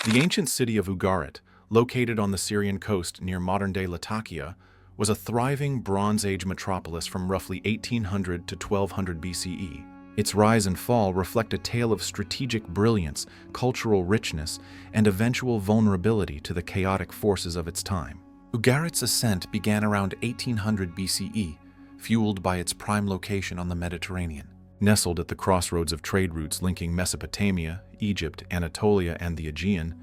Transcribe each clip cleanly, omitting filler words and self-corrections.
The ancient city of UGARIT, located on the Syrian coast near modern-day Latakia, was a thriving Bronze Age metropolis from roughly 1800 to 1200 BCE. Its rise and fall reflect a tale of strategic brilliance, cultural richness, and eventual vulnerability to the chaotic forces of its time. UGARIT's ascent began around 1800 BCE, fueled by its prime location on the Mediterranean. Nestled at the crossroads of trade routes linking Mesopotamia, Egypt, Anatolia, and the Aegean,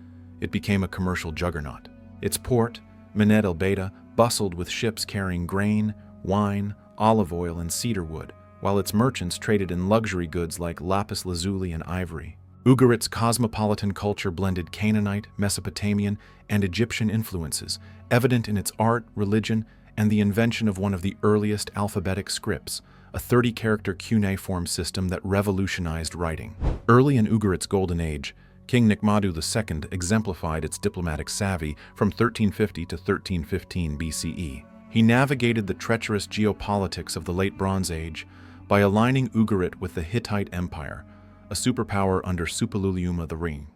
it became a commercial juggernaut. Its port, Mined el-Beida, bustled with ships carrying grain, wine, olive oil, and cedar wood, while its merchants traded in luxury goods like lapis lazuli and ivory. UGARIT's cosmopolitan culture blended Canaanite, Mesopotamian, and Egyptian influences, evident in its art, religion, and the invention of one of the earliest alphabetic scripts, a 30-character cuneiform system that revolutionized writing. Early in UGARIT's golden age, King Niqmaddu II exemplified its diplomatic savvy from 1350 to 1315 BCE. He navigated the treacherous geopolitics of the Late Bronze Age by aligning UGARIT with the Hittite Empire, a superpower under Suppiluliuma the Ring.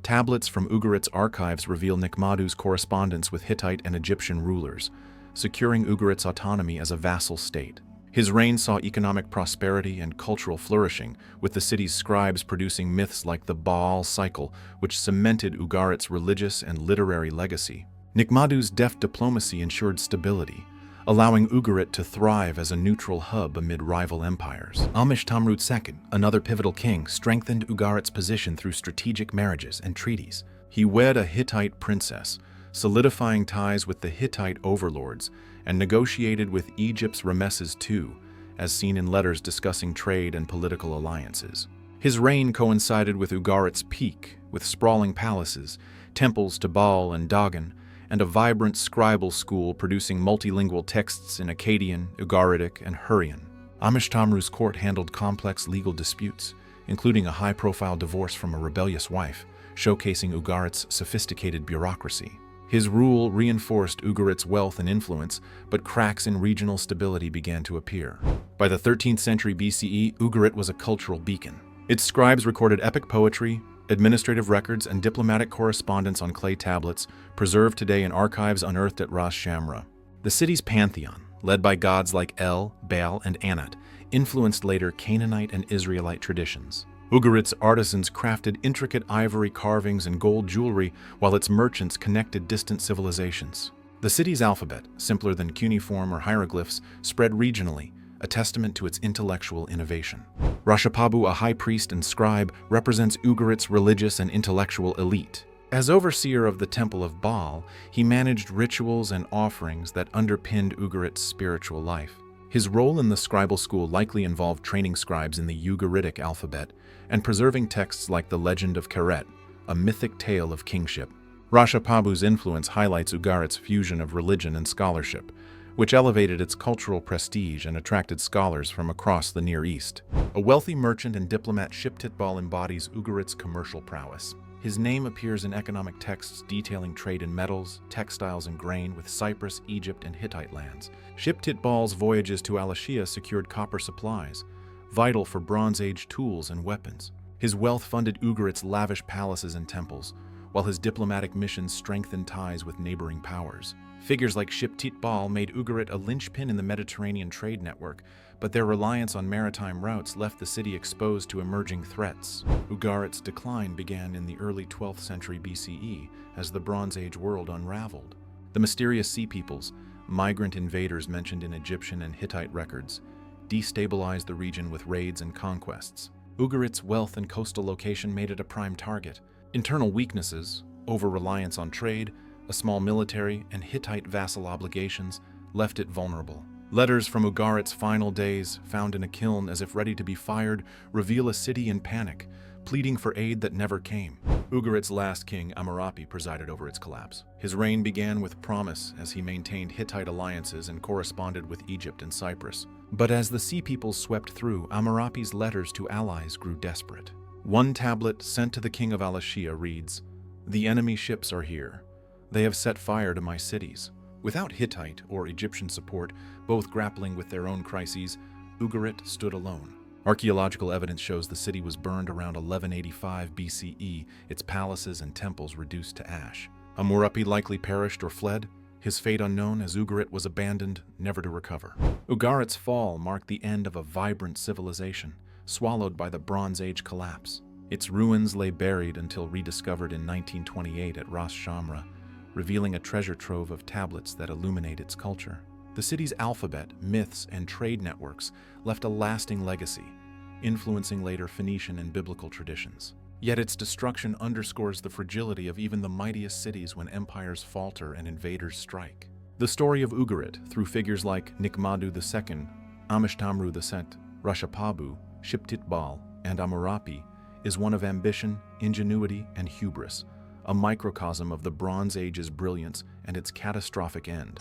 Tablets from UGARIT's archives reveal Niqmaddu's correspondence with Hittite and Egyptian rulers, securing UGARIT's autonomy as a vassal state. His reign saw economic prosperity and cultural flourishing, with the city's scribes producing myths like the Baal cycle, which cemented UGARIT's religious and literary legacy. Niqmaddu's deft diplomacy ensured stability, allowing UGARIT to thrive as a neutral hub amid rival empires. Amishtamrut II, another pivotal king, strengthened UGARIT's position through strategic marriages and treaties. He wed a Hittite princess, solidifying ties with the Hittite overlords, and negotiated with Egypt's Rameses II, as seen in letters discussing trade and political alliances. His reign coincided with UGARIT's peak, with sprawling palaces, temples to Baal and Dagon, and a vibrant scribal school producing multilingual texts in Akkadian, Ugaritic, and Hurrian. Amishtamru's court handled complex legal disputes, including a high-profile divorce from a rebellious wife, showcasing UGARIT's sophisticated bureaucracy. His rule reinforced UGARIT's wealth and influence, but cracks in regional stability began to appear. By the 13th century BCE, UGARIT was a cultural beacon. Its scribes recorded epic poetry, administrative records, and diplomatic correspondence on clay tablets, preserved today in archives unearthed at Ras Shamra. The city's pantheon, led by gods like El, Baal, and Anat, influenced later Canaanite and Israelite traditions. UGARIT's artisans crafted intricate ivory carvings and gold jewelry, while its merchants connected distant civilizations. The city's alphabet, simpler than cuneiform or hieroglyphs, spread regionally, a testament to its intellectual innovation. Rashapabu, a high priest and scribe, represents UGARIT's religious and intellectual elite. As overseer of the Temple of Baal, he managed rituals and offerings that underpinned UGARIT's spiritual life. His role in the scribal school likely involved training scribes in the Ugaritic alphabet and preserving texts like the Legend of Keret, a mythic tale of kingship. Rashapabu's influence highlights UGARIT's fusion of religion and scholarship, which elevated its cultural prestige and attracted scholars from across the Near East. A wealthy merchant and diplomat, Shiptitbal embodies UGARIT's commercial prowess. His name appears in economic texts detailing trade in metals, textiles, and grain with Cyprus, Egypt, and Hittite lands. Shiptitbal's voyages to Al-Ashia secured copper supplies, vital for Bronze Age tools and weapons. His wealth funded UGARIT's lavish palaces and temples, while his diplomatic missions strengthened ties with neighboring powers. Figures like Shiptitbal made UGARIT a linchpin in the Mediterranean trade network, but their reliance on maritime routes left the city exposed to emerging threats. UGARIT's decline began in the early 12th century BCE as the Bronze Age world unraveled. The mysterious sea peoples, migrant invaders mentioned in Egyptian and Hittite records, destabilized the region with raids and conquests. UGARIT's wealth and coastal location made it a prime target. Internal weaknesses, over-reliance on trade, a small military, and Hittite vassal obligations left it vulnerable. Letters from UGARIT's final days, found in a kiln as if ready to be fired, reveal a city in panic, pleading for aid that never came. UGARIT's last king, Ammurapi, presided over its collapse. His reign began with promise as he maintained Hittite alliances and corresponded with Egypt and Cyprus. But as the Sea Peoples swept through, Ammurapi's letters to allies grew desperate. One tablet sent to the king of Al-Ashia reads, "The enemy ships are here. They have set fire to my cities." Without Hittite or Egyptian support, both grappling with their own crises, UGARIT stood alone. Archaeological evidence shows the city was burned around 1185 BCE, its palaces and temples reduced to ash. Ammurapi likely perished or fled, his fate unknown, as UGARIT was abandoned, never to recover. UGARIT's fall marked the end of a vibrant civilization, swallowed by the Bronze Age collapse. Its ruins lay buried until rediscovered in 1928 at Ras Shamra, revealing a treasure trove of tablets that illuminate its culture. The city's alphabet, myths, and trade networks left a lasting legacy, influencing later Phoenician and biblical traditions. Yet its destruction underscores the fragility of even the mightiest cities when empires falter and invaders strike. The story of UGARIT, through figures like Niqmaddu II, Amishtamru II, Rashapabu, Shiptitbal, and Ammurapi, is one of ambition, ingenuity, and hubris, a microcosm of the Bronze Age's brilliance and its catastrophic end.